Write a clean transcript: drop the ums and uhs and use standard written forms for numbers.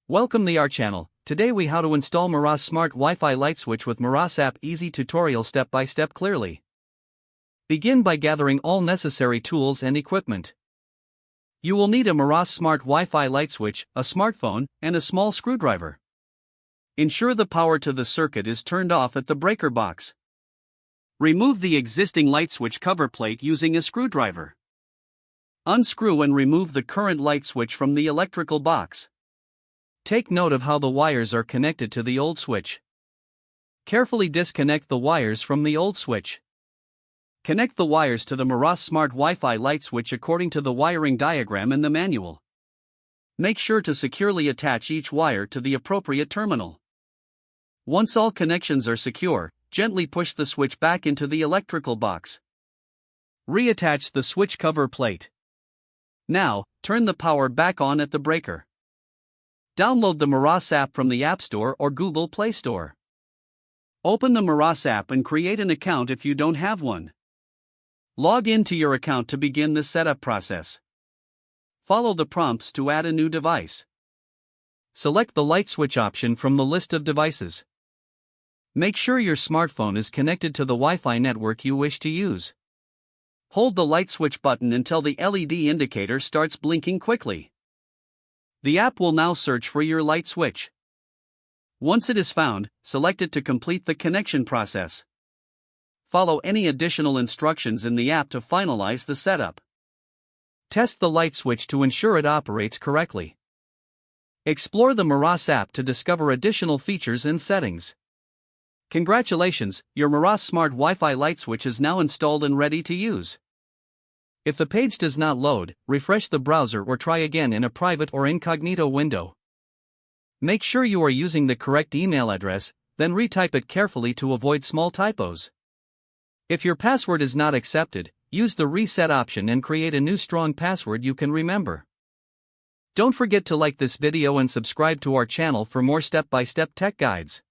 Welcome to our channel. Today we how to install Meross Smart Wi-Fi light switch with Meross app. Easy tutorial step by step clearly. Begin by gathering all necessary tools and equipment. You will need a Meross Smart Wi-Fi light switch, a smartphone, and a small screwdriver. Ensure the power to the circuit is turned off at the breaker box. Remove the existing light switch cover plate using a screwdriver. Unscrew and remove the current light switch from the electrical box. Take note of how the wires are connected to the old switch. Carefully disconnect the wires from the old switch. Connect the wires to the Meross Smart Wi-Fi light switch according to the wiring diagram in the manual. Make sure to securely attach each wire to the appropriate terminal. Once all connections are secure, gently push the switch back into the electrical box. Reattach the switch cover plate. Now, turn the power back on at the breaker. Download the Meross app from the App Store or Google Play Store. Open the Meross app and create an account if you don't have one. Log in to your account to begin the setup process. Follow the prompts to add a new device. Select the light switch option from the list of devices. Make sure your smartphone is connected to the Wi-Fi network you wish to use. Hold the light switch button until the LED indicator starts blinking quickly. The app will now search for your light switch. Once it is found, select it to complete the connection process. Follow any additional instructions in the app to finalize the setup. Test the light switch to ensure it operates correctly. Explore the Meross app to discover additional features and settings. Congratulations, your Meross Smart Wi-Fi light switch is now installed and ready to use. If the page does not load, refresh the browser or try again in a private or incognito window. Make sure you are using the correct email address, then retype it carefully to avoid small typos. If your password is not accepted, use the reset option and create a new strong password you can remember. Don't forget to like this video and subscribe to our channel for more step-by-step tech guides.